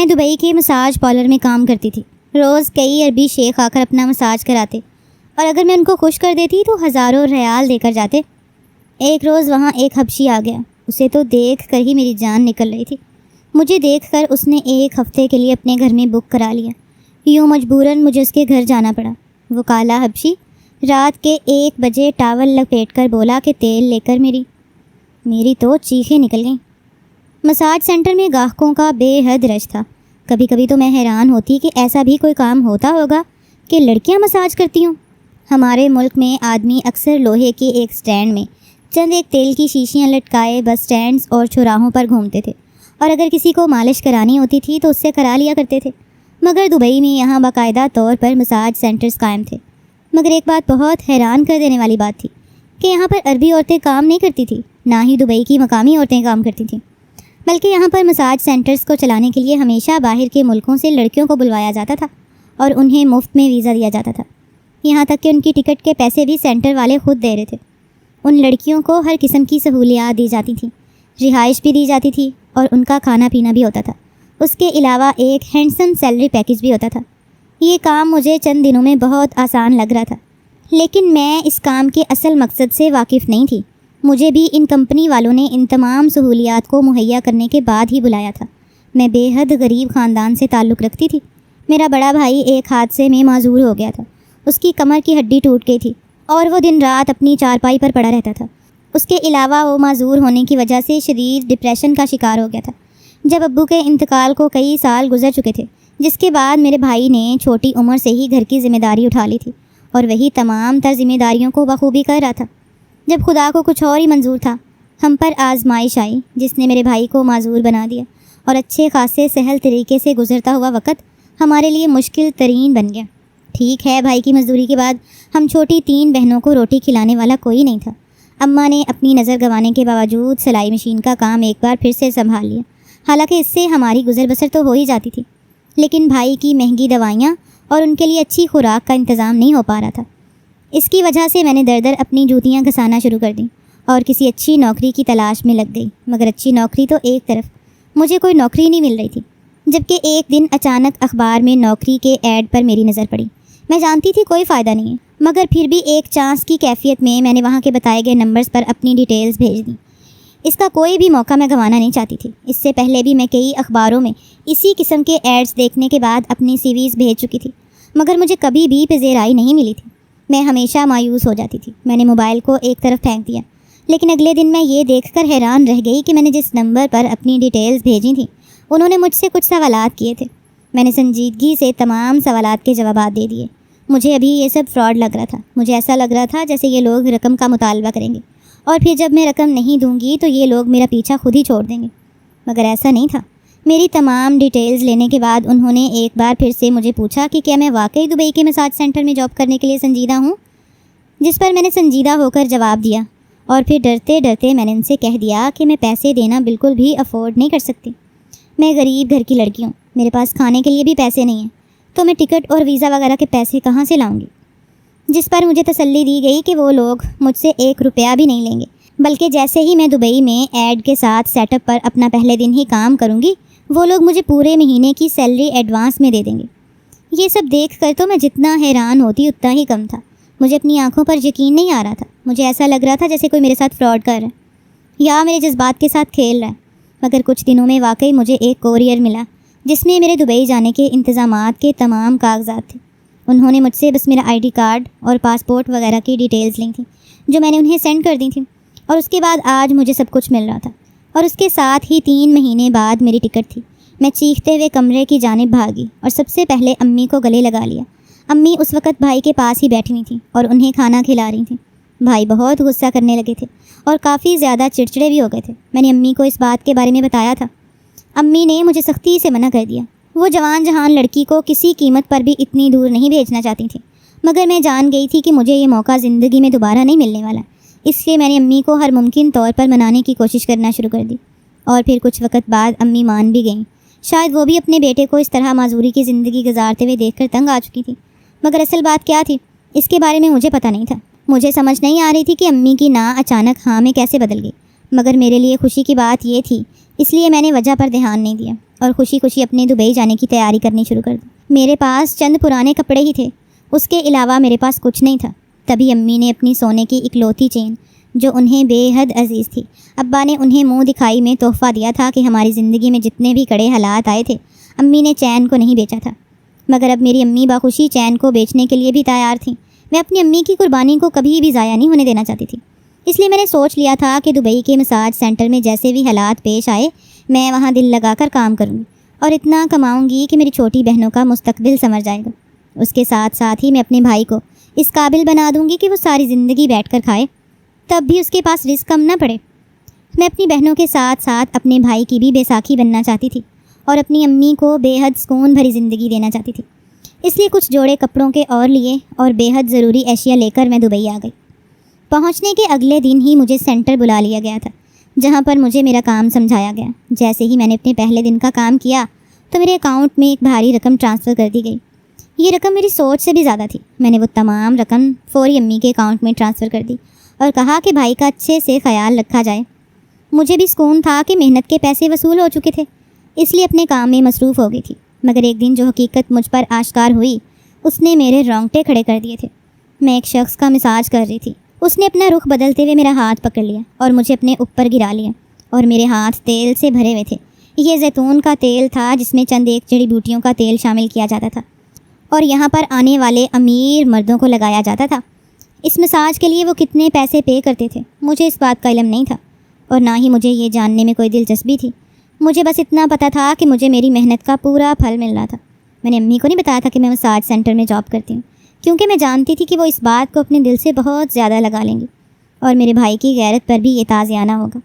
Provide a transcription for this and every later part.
میں دبئی کے massage parlour میں کام کرتی تھی۔ روز کئی عربی شیخ آ کر اپنا مساج کراتے اور اگر میں ان کو خوش کر دیتی تو ہزاروں ریال دے کر جاتے۔ ایک روز وہاں ایک حبشی آ گیا، اسے تو دیکھ کر ہی میری جان نکل رہی تھی۔ مجھے دیکھ کر اس نے 1 ہفتے کے لیے اپنے گھر میں بک کرا لیا۔ یوں مجبوراً مجھے اس کے گھر جانا پڑا۔ وہ کالا حبشی رات کے 1 بجے ٹاول لپیٹ کر بولا کہ تیل لے کر میری تو چیخیں نکل گئیں۔ مساج سینٹر میں گاہکوں کا بے حد رش تھا۔ کبھی کبھی تو میں حیران ہوتی کہ ایسا بھی کوئی کام ہوتا ہوگا کہ لڑکیاں مساج کرتی ہوں۔ ہمارے ملک میں آدمی اکثر لوہے کے ایک سٹینڈ میں چند ایک تیل کی شیشیاں لٹکائے بس سٹینڈز اور چوراہوں پر گھومتے تھے، اور اگر کسی کو مالش کرانی ہوتی تھی تو اس سے کرا لیا کرتے تھے۔ مگر دبئی میں یہاں باقاعدہ طور پر مساج سینٹرز قائم تھے۔ مگر ایک بات بہت حیران کر دینے والی بات تھی کہ یہاں پر عربی عورتیں کام نہیں کرتی تھیں، نہ ہی دبئی کی مقامی عورتیں کام کرتی تھیں، بلکہ یہاں پر مساج سینٹرز کو چلانے کے لیے ہمیشہ باہر کے ملکوں سے لڑکیوں کو بلوایا جاتا تھا اور انہیں مفت میں ویزا دیا جاتا تھا، یہاں تک کہ ان کی ٹکٹ کے پیسے بھی سینٹر والے خود دے رہے تھے۔ ان لڑکیوں کو ہر قسم کی سہولیات دی جاتی تھیں، رہائش بھی دی جاتی تھی اور ان کا کھانا پینا بھی ہوتا تھا۔ اس کے علاوہ ایک ہینڈسم سیلری پیکیج بھی ہوتا تھا۔ یہ کام مجھے چند دنوں میں بہت آسان لگ رہا تھا، لیکن میں اس کام کے اصل مقصد سے واقف نہیں تھی۔ مجھے بھی ان کمپنی والوں نے ان تمام سہولیات کو مہیا کرنے کے بعد ہی بلایا تھا۔ میں بے حد غریب خاندان سے تعلق رکھتی تھی۔ میرا بڑا بھائی ایک حادثے میں معذور ہو گیا تھا، اس کی کمر کی ہڈی ٹوٹ گئی تھی اور وہ دن رات اپنی چارپائی پر پڑا رہتا تھا۔ اس کے علاوہ وہ معذور ہونے کی وجہ سے شدید ڈپریشن کا شکار ہو گیا تھا۔ جب ابو کے انتقال کو کئی سال گزر چکے تھے، جس کے بعد میرے بھائی نے چھوٹی عمر سے ہی گھر کی ذمہ داری اٹھا لی تھی اور وہی تمام تر ذمہ داریوں کو بخوبی کر رہا تھا۔ جب خدا کو کچھ اور ہی منظور تھا، ہم پر آزمائش آئی جس نے میرے بھائی کو معذور بنا دیا، اور اچھے خاصے سہل طریقے سے گزرتا ہوا وقت ہمارے لیے مشکل ترین بن گیا۔ ٹھیک ہے، بھائی کی مزدوری کے بعد ہم چھوٹی 3 بہنوں کو روٹی کھلانے والا کوئی نہیں تھا۔ اماں نے اپنی نظر گنوانے کے باوجود سلائی مشین کا کام ایک بار پھر سے سنبھال لیا، حالانکہ اس سے ہماری گزر بسر تو ہو ہی جاتی تھی، لیکن بھائی کی مہنگی دوائیاں اور ان کے لیے اچھی خوراک کا انتظام نہیں ہو پا رہا تھا۔ اس کی وجہ سے میں نے در در اپنی جوتیاں گھسانا شروع کر دیں اور کسی اچھی نوکری کی تلاش میں لگ گئی۔ مگر اچھی نوکری تو ایک طرف، مجھے کوئی نوکری نہیں مل رہی تھی۔ جبکہ ایک دن اچانک اخبار میں نوکری کے ایڈ پر میری نظر پڑی۔ میں جانتی تھی کوئی فائدہ نہیں ہے، مگر پھر بھی ایک چانس کی کیفیت میں نے وہاں کے بتائے گئے نمبرز پر اپنی ڈیٹیلز بھیج دیں۔ اس کا کوئی بھی موقع میں گنوانا نہیں چاہتی تھی۔ اس سے پہلے بھی میں کئی اخباروں میں اسی قسم کے ایڈز دیکھنے کے بعد اپنی سی ویز بھیج چکی تھی، مگر مجھے کبھی بھی پذیرائی نہیں ملی تھی۔ میں ہمیشہ مایوس ہو جاتی تھی۔ میں نے موبائل کو ایک طرف پھینک دیا، لیکن اگلے دن میں یہ دیکھ کر حیران رہ گئی کہ میں نے جس نمبر پر اپنی ڈیٹیلز بھیجی تھیں، انہوں نے مجھ سے کچھ سوالات کیے تھے۔ میں نے سنجیدگی سے تمام سوالات کے جوابات دے دیے۔ مجھے ابھی یہ سب فراڈ لگ رہا تھا۔ مجھے ایسا لگ رہا تھا جیسے یہ لوگ رقم کا مطالبہ کریں گے اور پھر جب میں رقم نہیں دوں گی تو یہ لوگ میرا پیچھا خود ہی چھوڑ دیں گے، مگر ایسا نہیں تھا۔ میری تمام ڈیٹیلز لینے کے بعد انہوں نے ایک بار پھر سے مجھے پوچھا کہ کیا میں واقعی دبئی کے مساج سینٹر میں جاب کرنے کے لیے سنجیدہ ہوں، جس پر میں نے سنجیدہ ہو کر جواب دیا، اور پھر ڈرتے ڈرتے میں نے ان سے کہہ دیا کہ میں پیسے دینا بالکل بھی افورڈ نہیں کر سکتی۔ میں غریب گھر کی لڑکی ہوں، میرے پاس کھانے کے لیے بھی پیسے نہیں ہیں، تو میں ٹکٹ اور ویزا وغیرہ کے پیسے کہاں سے لاؤں گی؟ جس پر مجھے تسلی دی گئی کہ وہ لوگ مجھ سے 1 روپیہ بھی نہیں لیں گے، بلکہ جیسے ہی میں دبئی میں ایڈ کے ساتھ سیٹ اپ پر اپنا پہلے دن ہی کام کروں گی، وہ لوگ مجھے پورے مہینے کی سیلری ایڈوانس میں دے دیں گے۔ یہ سب دیکھ کر تو میں جتنا حیران ہوتی اتنا ہی کم تھا۔ مجھے اپنی آنکھوں پر یقین نہیں آ رہا تھا۔ مجھے ایسا لگ رہا تھا جیسے کوئی میرے ساتھ فراڈ کر رہا ہے یا میرے جذبات کے ساتھ کھیل رہا ہے۔ مگر کچھ دنوں میں واقعی مجھے ایک کوریئر ملا جس میں میرے دبئی جانے کے انتظامات کے تمام کاغذات تھے۔ انہوں نے مجھ سے بس میرا ID کارڈ اور پاسپورٹ وغیرہ کی ڈیٹیلز لی تھیں، جو میں نے انہیں سینڈ کر دی تھیں، اور اس کے بعد آج مجھے سب کچھ مل رہا تھا، اور اس کے ساتھ ہی 3 مہینے بعد میری ٹکٹ تھی۔ میں چیختے ہوئے کمرے کی جانب بھاگی اور سب سے پہلے امی کو گلے لگا لیا۔ امی اس وقت بھائی کے پاس ہی بیٹھی ہوئی تھیں اور انہیں کھانا کھلا رہی تھیں۔ بھائی بہت غصہ کرنے لگے تھے اور کافی زیادہ چڑچڑے بھی ہو گئے تھے۔ میں نے امی کو اس بات کے بارے میں بتایا تھا۔ امی نے مجھے سختی سے منع کر دیا۔ وہ جوان جہان لڑکی کو کسی قیمت پر بھی اتنی دور نہیں بھیجنا چاہتی تھیں، مگر میں جان گئی تھی کہ مجھے یہ موقع زندگی میں دوبارہ نہیں ملنے والا، اس لیے میں نے امی کو ہر ممکن طور پر منانے کی کوشش کرنا شروع کر دی، اور پھر کچھ وقت بعد امی مان بھی گئیں۔ شاید وہ بھی اپنے بیٹے کو اس طرح معذوری کی زندگی گزارتے ہوئے دیکھ کر تنگ آ چکی تھی، مگر اصل بات کیا تھی اس کے بارے میں مجھے پتہ نہیں تھا۔ مجھے سمجھ نہیں آ رہی تھی کہ امی کی نا اچانک ہاں میں کیسے بدل گئی، مگر میرے لیے خوشی کی بات یہ تھی، اس لیے میں نے وجہ پر دھیان نہیں دیا۔ اور خوشی خوشی اپنے دبئی جانے کی تیاری کرنی شروع کر دی۔ میرے پاس چند پرانے کپڑے ہی تھے، اس کے علاوہ میرے پاس کچھ نہیں تھا۔ تبھی امی نے اپنی سونے کی اکلوتی چین جو انہیں بے حد عزیز تھی، ابا نے انہیں منہ دکھائی میں تحفہ دیا تھا کہ ہماری زندگی میں جتنے بھی کڑے حالات آئے تھے امی نے چین کو نہیں بیچا تھا۔ مگر اب میری امی باخوشی چین کو بیچنے کے لیے بھی تیار تھیں۔ میں اپنی امی کی قربانی کو کبھی بھی ضائع نہیں ہونے دینا چاہتی تھی، اس لیے میں نے سوچ لیا تھا کہ دبئی کے مساج سینٹر میں جیسے بھی حالات پیش آئے میں وہاں دل لگا کر کام کروں گی اور اتنا کماؤں گی کہ میری چھوٹی بہنوں کا مستقبل سنور جائے گا۔ اس کے ساتھ ساتھ ہی میں اپنے بھائی کو اس قابل بنا دوں گی کہ وہ ساری زندگی بیٹھ کر کھائے، تب بھی اس کے پاس رزق کم نہ پڑے۔ میں اپنی بہنوں کے ساتھ ساتھ اپنے بھائی کی بھی بیساکھی بننا چاہتی تھی اور اپنی امی کو بے حد سکون بھری زندگی دینا چاہتی تھی، اس لیے کچھ جوڑے کپڑوں کے اور لیے اور بے حد ضروری اشیاء لے کر میں دبئی آ گئی۔ پہنچنے کے اگلے دن ہی مجھے سینٹر بلا لیا گیا تھا، جہاں پر مجھے میرا کام سمجھایا گیا۔ جیسے ہی میں نے اپنے پہلے دن کا کام کیا تو میرے اکاؤنٹ میں ایک بھاری رقم ٹرانسفر کر دی گئی۔ یہ رقم میری سوچ سے بھی زیادہ تھی۔ میں نے وہ تمام رقم فوری امی کے اکاؤنٹ میں ٹرانسفر کر دی اور کہا کہ بھائی کا اچھے سے خیال رکھا جائے۔ مجھے بھی سکون تھا کہ محنت کے پیسے وصول ہو چکے تھے، اس لیے اپنے کام میں مصروف ہو گئی تھی۔ مگر ایک دن جو حقیقت مجھ پر آشکار ہوئی اس نے میرے رونگٹے کھڑے کر دیے تھے۔ میں ایک شخص کا مساج کر رہی تھی، اس نے اپنا رخ بدلتے ہوئے میرا ہاتھ پکڑ لیا اور مجھے اپنے اوپر گرا لیا، اور میرے ہاتھ تیل سے بھرے ہوئے تھے۔ یہ زیتون کا تیل تھا جس میں چند ایک جڑی بوٹیوں کا تیل شامل کیا جاتا تھا اور یہاں پر آنے والے امیر مردوں کو لگایا جاتا تھا۔ اس مساج کے لیے وہ کتنے پیسے پے کرتے تھے مجھے اس بات کا علم نہیں تھا، اور نہ ہی مجھے یہ جاننے میں کوئی دلچسپی تھی۔ مجھے بس اتنا پتہ تھا کہ مجھے میری محنت کا پورا پھل مل رہا تھا۔ میں نے امی کو نہیں بتایا تھا کہ میں مساج سینٹر میں جاب کرتی ہوں، کیونکہ میں جانتی تھی کہ وہ اس بات کو اپنے دل سے بہت زیادہ لگا لیں گی اور میرے بھائی کی غیرت پر بھی یہ تازیانہ ہوگا۔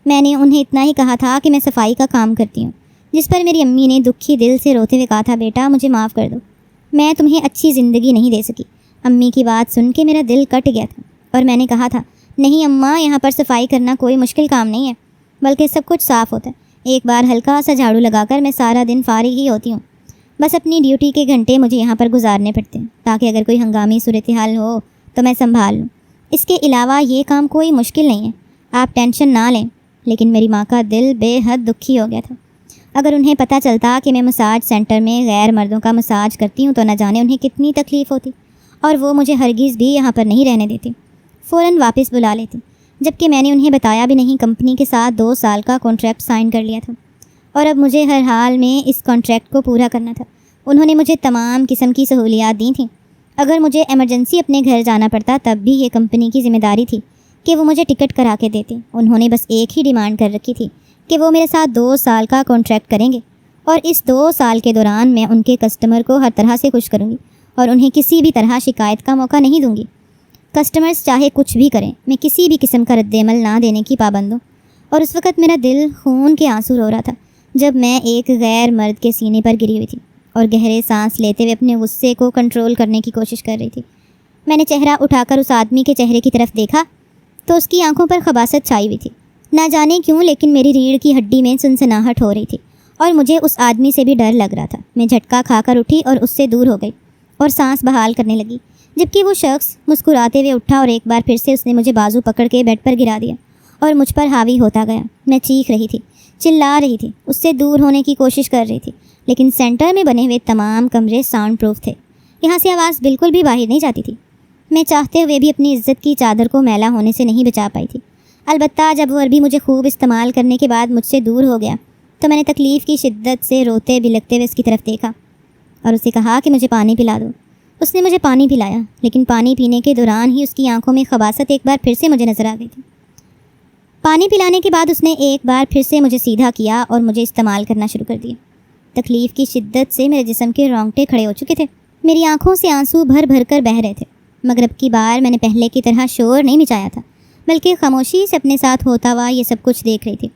میں نے انہیں اتنا ہی کہا تھا کہ میں صفائی کا کام کرتی ہوں، جس پر میری امی نے دکھی دل سے روتے ہوئے کہا تھا، بیٹا مجھے معاف کر دو، میں تمہیں اچھی زندگی نہیں دے سکی۔ امی کی بات سن کے میرا دل کٹ گیا تھا اور میں نے کہا تھا، نہیں اماں، یہاں پر صفائی کرنا کوئی مشکل کام نہیں ہے، بلکہ سب کچھ صاف ہوتا ہے۔ ایک بار ہلکا سا جھاڑو لگا کر میں سارا دن فارغ ہی ہوتی ہوں، بس اپنی ڈیوٹی کے گھنٹے مجھے یہاں پر گزارنے پڑتے ہیں تاکہ اگر کوئی ہنگامی صورتحال ہو تو میں سنبھال لوں۔ اس کے علاوہ یہ کام کوئی مشکل نہیں ہے، آپ ٹینشن نہ لیں۔ لیکن میری ماں کا دل بے حد دکھی ہو گیا تھا۔ اگر انہیں پتہ چلتا کہ میں مساج سینٹر میں غیر مردوں کا مساج کرتی ہوں تو نہ جانے انہیں کتنی تکلیف ہوتی، اور وہ مجھے ہرگز بھی یہاں پر نہیں رہنے دیتی، فوراً واپس بلا لیتی۔ جبکہ میں نے انہیں بتایا بھی نہیں، کمپنی کے ساتھ 2 سال کا کانٹریکٹ سائن کر لیا تھا اور اب مجھے ہر حال میں اس کانٹریکٹ کو پورا کرنا تھا۔ انہوں نے مجھے تمام قسم کی سہولیات دی تھیں۔ اگر مجھے ایمرجنسی اپنے گھر جانا پڑتا تب بھی یہ کمپنی کی ذمہ داری تھی کہ وہ مجھے ٹکٹ کرا کے دیتے۔ انہوں نے بس ایک ہی ڈیمانڈ کر رکھی تھی کہ وہ میرے ساتھ 2 سال کا کانٹریکٹ کریں گے، اور اس 2 سال کے دوران میں ان کے کسٹمر کو ہر طرح سے خوش کروں گی اور انہیں کسی بھی طرح شکایت کا موقع نہیں دوں گی۔ کسٹمرز چاہے کچھ بھی کریں، میں کسی بھی قسم کا رد عمل نہ دینے کی پابند ہوں۔ اور اس وقت میرا دل خون کے آنسو رو رہا تھا جب میں ایک غیر مرد کے سینے پر گری ہوئی تھی اور گہرے سانس لیتے ہوئے اپنے غصے کو کنٹرول کرنے کی کوشش کر رہی تھی۔ میں نے چہرہ اٹھا کر اس آدمی کے چہرے کی طرف دیکھا تو اس کی آنکھوں پر خباثت چھائی ہوئی تھی۔ نہ جانے کیوں لیکن میری ریڑھ کی ہڈی میں سنسناہٹ ہو رہی تھی اور مجھے اس آدمی سے بھی ڈر لگ رہا تھا۔ میں جھٹکا کھا کر اٹھی اور اس سے دور ہو گئی اور سانس بحال کرنے لگی، جبکہ وہ شخص مسکراتے ہوئے اٹھا اور ایک بار پھر سے اس نے مجھے بازو پکڑ کے بیڈ پر گرا دیا اور مجھ پر حاوی ہوتا گیا۔ میں چیخ رہی تھی، چلا رہی تھی، اس سے دور ہونے کی کوشش کر رہی تھی، لیکن سینٹر میں بنے ہوئے تمام کمرے ساؤنڈ پروف تھے، یہاں سے آواز بالکل بھی باہر نہیں جاتی تھی۔ میں چاہتے ہوئے بھی اپنی عزت کی چادر کو میلا ہونے سے نہیں بچا پائی تھی۔ البتہ جب وہ عربی مجھے خوب استعمال کرنے کے بعد مجھ سے دور ہو گیا تو میں نے تکلیف کی شدت سے روتے بلکتے ہوئے اس کی طرف دیکھا اور اسے کہا کہ مجھے پانی پلا دو۔ اس نے مجھے پانی پلایا، لیکن پانی پینے کے دوران ہی اس کی آنکھوں میں خباثت ایک بار پھر سے مجھے نظر آ گئی تھی۔ پانی پلانے کے بعد اس نے ایک بار پھر سے مجھے سیدھا کیا اور مجھے استعمال کرنا شروع کر دیا۔ تکلیف کی شدت سے میرے جسم کے رونگٹے کھڑے ہو چکے تھے، میری آنکھوں سے آنسو بھر بھر کر بہہ رہے تھے، مگر اب کی بار میں نے پہلے کی طرح شور نہیں مچایا تھا، بلکہ خاموشی سے اپنے ساتھ ہوتا ہوا یہ سب کچھ دیکھ رہی تھی۔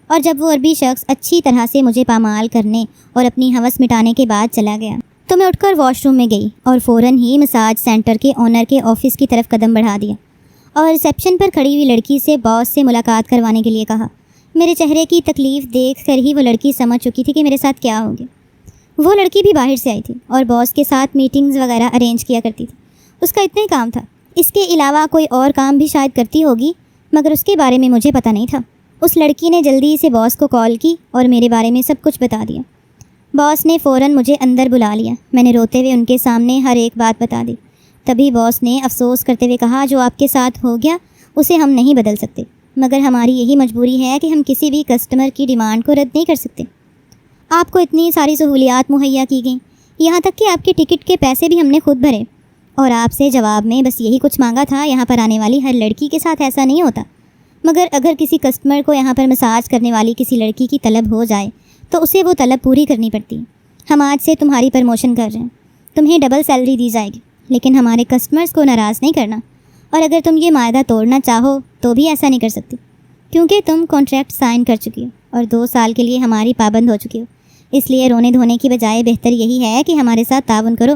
اور جب وہ عربی شخص اچھی طرح سے مجھے پامال کرنے اور اپنی ہوس مٹانے کے بعد چلا گیا تو میں اٹھ کر واش روم میں گئی اور فوراً ہی مساج سینٹر کے اونر کے آفس کی طرف قدم بڑھا دیا اور ریسیپشن پر کھڑی ہوئی لڑکی سے باس سے ملاقات کروانے کے لیے کہا۔ میرے چہرے کی تکلیف دیکھ کر ہی وہ لڑکی سمجھ چکی تھی کہ میرے ساتھ کیا ہو گیا۔ وہ لڑکی بھی باہر سے آئی تھی اور باس کے ساتھ میٹنگز وغیرہ ارینج کیا کرتی تھی، اس کا اتنا ہی کام تھا، اس کے علاوہ کوئی اور کام بھی شاید کرتی ہوگی، مگر اس کے بارے میں مجھے پتہ نہیں تھا۔ اس لڑکی نے جلدی سے باس کو کال کی اور میرے بارے میں سب کچھ بتا دیا۔ باس نے فوراً مجھے اندر بلا لیا۔ میں نے روتے ہوئے ان کے سامنے ہر ایک بات بتا دی۔ تبھی باس نے افسوس کرتے ہوئے کہا، جو آپ کے ساتھ ہو گیا اسے ہم نہیں بدل سکتے، مگر ہماری یہی مجبوری ہے کہ ہم کسی بھی کسٹمر کی ڈیمانڈ کو رد نہیں کر سکتے۔ آپ کو اتنی ساری سہولیات مہیا کی گئیں، یہاں تک کہ آپ کے ٹکٹ کے پیسے بھی ہم نے خود بھرے، اور آپ سے جواب میں بس یہی کچھ مانگا تھا۔ یہاں پر آنے والی ہر لڑکی کے ساتھ ایسا نہیں ہوتا، مگر اگر کسی کسٹمر کو یہاں پر مساج کرنے والی کسی لڑکی کی طلب ہو جائے تو اسے وہ طلب پوری کرنی پڑتی ہے۔ ہم آج سے تمہاری پروموشن کر رہے ہیں، تمہیں ڈبل سیلری دی جائے گی، لیکن ہمارے کسٹمرز کو ناراض نہیں کرنا، اور اگر تم یہ معاہدہ توڑنا چاہو تو بھی ایسا نہیں کر سکتی، کیونکہ تم کانٹریکٹ سائن کر چکی ہو اور 2 سال کے لیے ہماری پابند ہو چکی ہو۔ اس لیے رونے دھونے کی بجائے بہتر یہی ہے کہ ہمارے ساتھ تعاون کرو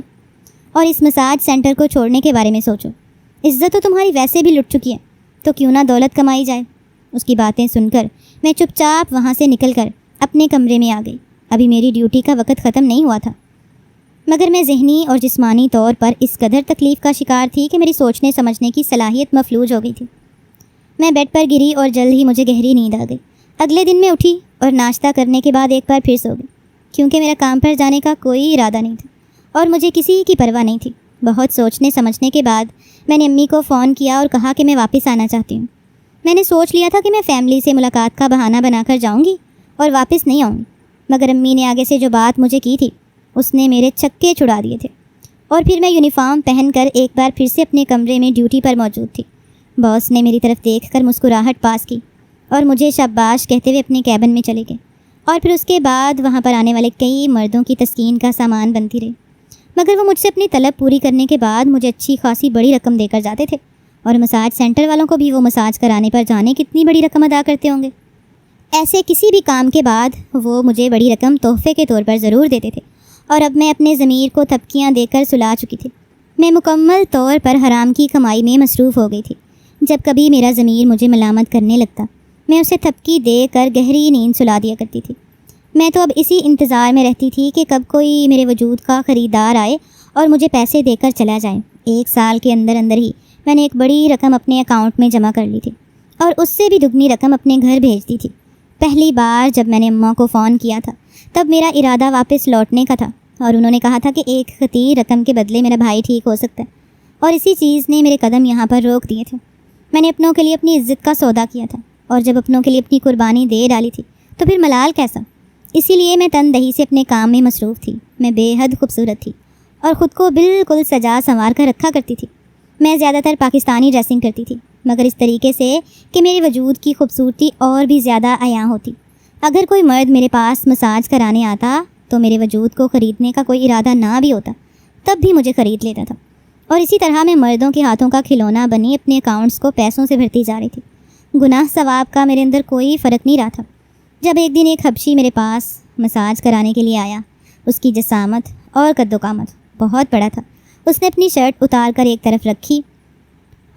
اور اس مساج سینٹر کو چھوڑنے کے بارے میں سوچو۔ عزت تو تمہاری ویسے بھی لٹ چکی ہے، تو کیوں نہ دولت کمائی جائے۔ اس کی باتیں سن کر میں چپ چاپ وہاں سے نکل کر اپنے کمرے میں آ گئی۔ ابھی میری ڈیوٹی کا وقت ختم نہیں ہوا تھا، مگر میں ذہنی اور جسمانی طور پر اس قدر تکلیف کا شکار تھی کہ میری سوچنے سمجھنے کی صلاحیت مفلوج ہو گئی تھی۔ میں بیڈ پر گری اور جلد ہی مجھے گہری نیند آ گئی۔ اگلے دن میں اٹھی اور ناشتہ کرنے کے بعد ایک بار پھر سو گئی، کیونکہ میرا کام پر جانے کا کوئی ارادہ نہیں تھا اور مجھے کسی کی پرواہ نہیں تھی۔ بہت سوچنے سمجھنے کے بعد میں نے امی کو فون کیا اور کہا کہ میں واپس آنا چاہتی ہوں۔ میں نے سوچ لیا تھا کہ میں فیملی سے ملاقات کا بہانہ بنا کر جاؤں گی اور واپس نہیں آؤں گی، مگر امی نے آگے سے جو بات مجھے کی تھی اس نے میرے چھکے چھڑا دیے تھے، اور پھر میں یونیفارم پہن کر ایک بار پھر سے اپنے کمرے میں ڈیوٹی پر موجود تھی۔ باس نے میری طرف دیکھ کر مسکراہٹ پاس کی اور مجھے شاباش کہتے ہوئے اپنے کیبن میں چلے گئے، اور پھر اس کے بعد وہاں پر آنے والے کئی مردوں کی تسکین کا سامان بنتی رہی، مگر وہ مجھ سے اپنی طلب پوری کرنے کے بعد مجھے اچھی خاصی بڑی رقم دے کر جاتے تھے، اور مساج سینٹر والوں کو بھی وہ مساج کرانے پر جانے کتنی بڑی رقم ادا کرتے ہوں گے۔ ایسے کسی بھی کام کے بعد وہ مجھے بڑی رقم تحفے کے طور پر ضرور دیتے تھے، اور اب میں اپنے ضمیر کو تھپکیاں دے کر سلا چکی تھی۔ میں مکمل طور پر حرام کی کمائی میں مصروف ہو گئی تھی۔ جب کبھی میرا ضمیر مجھے ملامت کرنے لگتا، میں اسے تھپکی دے کر گہری نیند سلا دیا کرتی تھی۔ میں تو اب اسی انتظار میں رہتی تھی کہ کب کوئی میرے وجود کا خریدار آئے اور مجھے پیسے دے کر چلا جائے۔ 1 سال کے اندر ہی میں نے ایک بڑی رقم اپنے اکاؤنٹ میں جمع کر لی تھی، اور اس سے بھی دگنی رقم اپنے گھر بھیج دی تھی۔ پہلی بار جب میں نے اماں کو فون کیا تھا تب میرا ارادہ واپس لوٹنے کا تھا، اور انہوں نے کہا تھا کہ ایک خطیر رقم کے بدلے میرا بھائی ٹھیک ہو سکتا ہے، اور اسی چیز نے میرے قدم یہاں پر روک دیے تھے۔ میں نے اپنوں کے لیے اپنی عزت کا سودا کیا تھا، اور جب اپنوں کے لیے اپنی قربانی دے ڈالی تھی تو پھر ملال کیسا۔ اسی لیے میں تن دہی سے اپنے کام میں مصروف تھی۔ میں بے حد خوبصورت تھی اور خود کو بالکل سجا سنوار کر رکھا کرتی تھی۔ میں زیادہ تر پاکستانی ڈریسنگ کرتی تھی، مگر اس طریقے سے کہ میرے وجود کی خوبصورتی اور بھی زیادہ عیاں ہوتی۔ اگر کوئی مرد میرے پاس مساج کرانے آتا تو میرے وجود کو خریدنے کا کوئی ارادہ نہ بھی ہوتا تب بھی مجھے خرید لیتا تھا، اور اسی طرح میں مردوں کے ہاتھوں کا کھلونا بنی اپنے اکاؤنٹس کو پیسوں سے بھرتی جا رہی تھی۔ گناہ ثواب کا میرے اندر کوئی فرق نہیں رہا تھا۔ جب ایک دن ایک حبشی میرے پاس مساج کرانے کے لیے آیا، اس کی جسامت اور قد و قامت بہت بڑا تھا۔ اس نے اپنی شرٹ اتار کر ایک طرف رکھی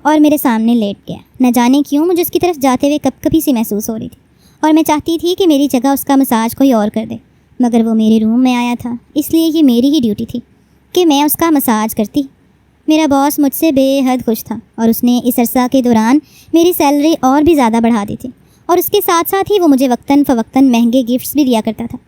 اور میرے سامنے لیٹ گیا۔ نہ جانے کیوں مجھے اس کی طرف جاتے ہوئے کب کبھی سی محسوس ہو رہی تھی، اور میں چاہتی تھی کہ میری جگہ اس کا مساج کوئی اور کر دے، مگر وہ میرے روم میں آیا تھا، اس لیے یہ میری ہی ڈیوٹی تھی کہ میں اس کا مساج کرتی۔ میرا باس مجھ سے بے حد خوش تھا، اور اس نے اس عرصہ کے دوران میری سیلری اور بھی زیادہ بڑھا دی تھی، اور اس کے ساتھ ساتھ ہی وہ مجھے وقتاً فوقتاً مہنگے گفٹس بھی دیا کرتا تھا۔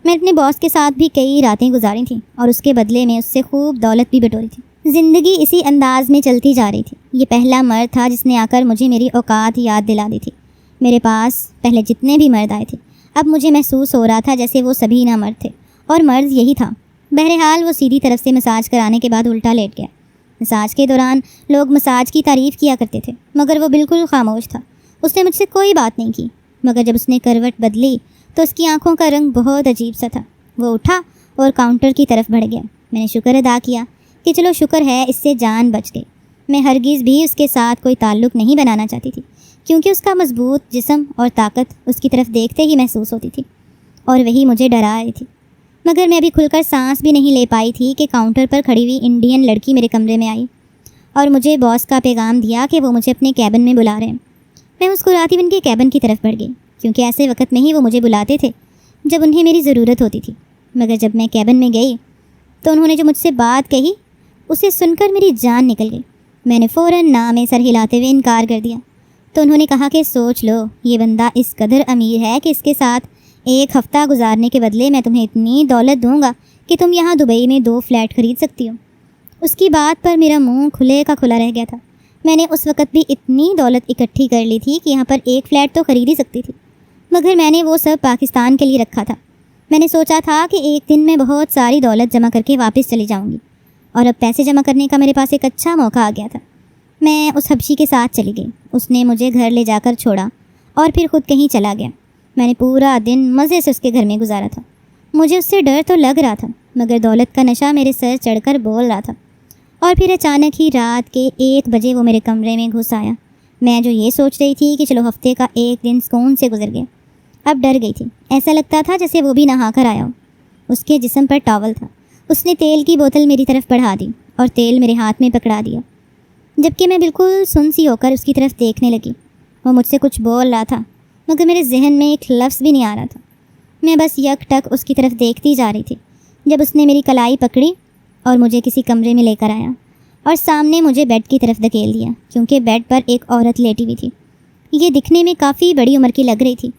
میں اپنے باس کے ساتھ بھی کئی راتیں گزاری تھیں، اور اس کے بدلے میں اس سے خوب دولت بھی بٹوری تھی۔ زندگی اسی انداز میں چلتی جا رہی تھی۔ یہ پہلا مرد تھا جس نے آ کر مجھے میری اوقات یاد دلا دی تھی۔ میرے پاس پہلے جتنے بھی مرد آئے تھے، اب مجھے محسوس ہو رہا تھا جیسے وہ سبھی نہ مرد تھے، اور مرض یہی تھا۔ بہرحال وہ سیدھی طرف سے مساج کرانے کے بعد الٹا لیٹ گیا۔ مساج کے دوران لوگ مساج کی تعریف کیا کرتے تھے، مگر وہ بالکل خاموش تھا۔ اس نے مجھ سے کوئی بات نہیں کی، مگر جب اس نے کروٹ بدلی تو اس کی آنکھوں کا رنگ بہت عجیب سا تھا۔ وہ اٹھا اور کاؤنٹر کی طرف بڑھ گیا۔ میں نے شکر ادا کیا کہ چلو شکر ہے اس سے جان بچ گئی۔ میں ہرگز بھی اس کے ساتھ کوئی تعلق نہیں بنانا چاہتی تھی، کیونکہ اس کا مضبوط جسم اور طاقت اس کی طرف دیکھتے ہی محسوس ہوتی تھی، اور وہی مجھے ڈرا رہی تھی۔ مگر میں ابھی کھل کر سانس بھی نہیں لے پائی تھی کہ کاؤنٹر پر کھڑی ہوئی انڈین لڑکی میرے کمرے میں آئی اور مجھے باس کا پیغام دیا کہ وہ مجھے اپنے کیبن میں بلا رہے ہیں۔ میں مسکراتی ہوئی ان کے کیبن کی طرف بڑھ گئی، کیونکہ ایسے وقت میں ہی وہ مجھے بلاتے تھے جب انہیں میری ضرورت ہوتی تھی۔ مگر جب میں کیبن میں گئی تو انہوں نے جو مجھ سے بات کہی اسے سن کر میری جان نکل گئی۔ میں نے فوراً نہ میں سر ہلاتے ہوئے انکار کر دیا۔ تو انہوں نے کہا کہ سوچ لو، یہ بندہ اس قدر امیر ہے کہ اس کے ساتھ ایک ہفتہ گزارنے کے بدلے میں تمہیں اتنی دولت دوں گا کہ تم یہاں دبئی میں 2 فلیٹ خرید سکتی ہو۔ اس کی بات پر میرا منہ کھلے کا کھلا رہ گیا تھا۔ میں نے اس وقت بھی اتنی دولت اکٹھی کر لی تھی کہ یہاں پر 1 فلیٹ تو خرید ہی سکتی تھی، مگر میں نے وہ سب پاکستان کے لیے رکھا تھا۔ میں نے سوچا تھا کہ ایک دن میں بہت ساری دولت جمع کر کے واپس چلی جاؤں گی، اور اب پیسے جمع کرنے کا میرے پاس ایک اچھا موقع آ گیا تھا۔ میں اس حبشی کے ساتھ چلی گئی۔ اس نے مجھے گھر لے جا کر چھوڑا اور پھر خود کہیں چلا گیا۔ میں نے پورا دن مزے سے اس کے گھر میں گزارا تھا۔ مجھے اس سے ڈر تو لگ رہا تھا، مگر دولت کا نشہ میرے سر چڑھ کر بول رہا تھا۔ اور پھر اچانک ہی رات کے 1 بجے وہ میرے کمرے میں گھس آیا۔ میں جو یہ سوچ رہی تھی کہ چلو ہفتے کا ایک دن سکون سے گزر گیا، اب ڈر گئی تھی۔ ایسا لگتا تھا جیسے وہ بھی نہا کر آیا ہو۔ اس کے جسم پر ٹاول تھا۔ اس نے تیل کی بوتل میری طرف بڑھا دی اور تیل میرے ہاتھ میں پکڑا دیا، جبکہ میں بالکل سن سی ہو کر اس کی طرف دیکھنے لگی۔ وہ مجھ سے کچھ بول رہا تھا، مگر میرے ذہن میں ایک لفظ بھی نہیں آ رہا تھا۔ میں بس یک ٹک اس کی طرف دیکھتی جا رہی تھی، جب اس نے میری کلائی پکڑی اور مجھے کسی کمرے میں لے کر آیا اور سامنے مجھے بیڈ کی طرف دھکیل دیا، کیونکہ بیڈ پر ایک عورت لیٹی ہوئی تھی۔ یہ دکھنے میں کافی بڑی عمر کی لگ رہی تھی۔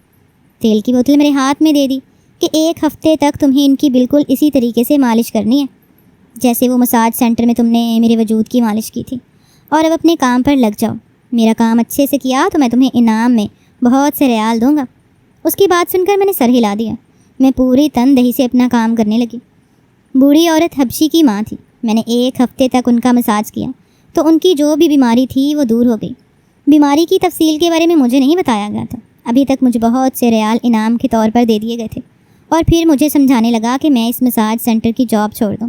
تیل کی بوتل میرے ہاتھ میں دے دی کہ 1 ہفتے تک تمہیں ان کی بالکل اسی طریقے سے مالش کرنی ہے جیسے وہ مساج سینٹر میں تم نے میرے وجود کی مالش کی تھی، اور اب اپنے کام پر لگ جاؤ۔ میرا کام اچھے سے کیا تو میں تمہیں انعام میں بہت سے ریال دوں گا۔ اس کی بات سن کر میں نے سر ہلا دیا۔ میں پوری تن دہی سے اپنا کام کرنے لگی۔ بوڑھی عورت حبشی کی ماں تھی۔ میں نے 1 ہفتے تک ان کا مساج کیا تو ان کی جو بھی بیماری تھی وہ دور ہو گئی۔ بیماری کی تفصیل کے بارے میں مجھے نہیں بتایا گیا تھا۔ ابھی تک مجھے بہت سے ریال انعام کے طور پر دے دیے گئے تھے، اور پھر مجھے سمجھانے لگا کہ میں اس مساج سینٹر کی جاب چھوڑ دوں،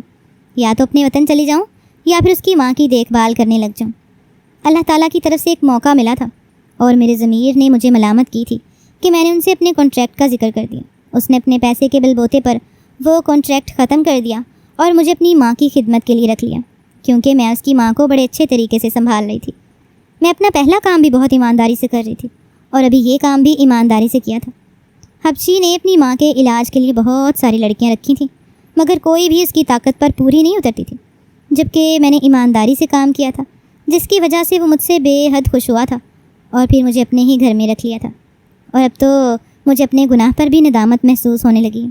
یا تو اپنے وطن چلی جاؤں یا پھر اس کی ماں کی دیکھ بھال کرنے لگ جاؤں۔ اللہ تعالیٰ کی طرف سے ایک موقع ملا تھا، اور میرے ضمیر نے مجھے ملامت کی تھی کہ میں نے ان سے اپنے کانٹریکٹ کا ذکر کر دیا۔ اس نے اپنے پیسے کے بل بوتے پر وہ کانٹریکٹ ختم کر دیا اور مجھے اپنی ماں کی خدمت کے لیے رکھ لیا، کیونکہ میں اس کی ماں کو بڑے اچھے طریقے سے سنبھال رہی تھی۔ میں اپنا پہلا کام بھی بہت ایمانداری سے کر رہی تھی، اور ابھی یہ کام بھی ایمانداری سے کیا تھا۔ حبشی نے اپنی ماں کے علاج کے لیے بہت ساری لڑکیاں رکھی تھیں، مگر کوئی بھی اس کی طاقت پر پوری نہیں اترتی تھی، جبکہ میں نے ایمانداری سے کام کیا تھا، جس کی وجہ سے وہ مجھ سے بے حد خوش ہوا تھا، اور پھر مجھے اپنے ہی گھر میں رکھ لیا تھا۔ اور اب تو مجھے اپنے گناہ پر بھی ندامت محسوس ہونے لگی،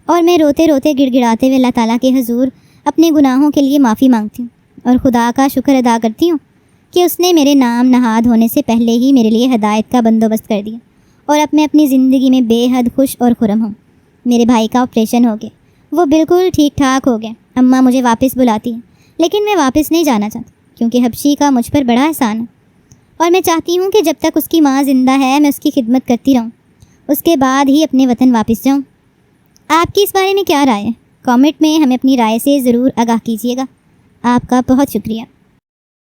اور میں روتے روتے گڑ گڑاتے ہوئے اللہ تعالیٰ کے حضور اپنے گناہوں کے لیے معافی مانگتی ہوں، اور خدا کا شکر ادا کرتی ہوں کہ اس نے میرے نام نہاد ہونے سے پہلے ہی میرے لیے ہدایت کا بندوبست کر دیا، اور اب میں اپنی زندگی میں بے حد خوش اور خرم ہوں۔ میرے بھائی کا آپریشن ہو گیا، وہ بالکل ٹھیک ٹھاک ہو گیا۔ اماں مجھے واپس بلاتی ہیں، لیکن میں واپس نہیں جانا چاہتی، کیونکہ حبشی کا مجھ پر بڑا احسان ہے، اور میں چاہتی ہوں کہ جب تک اس کی ماں زندہ ہے میں اس کی خدمت کرتی رہوں، اس کے بعد ہی اپنے وطن واپس جاؤں۔ آپ کی اس بارے میں کیا رائے ہے؟ کامنٹ میں ہمیں اپنی رائے سے ضرور آگاہ کیجیے گا۔ آپ کا بہت شکریہ۔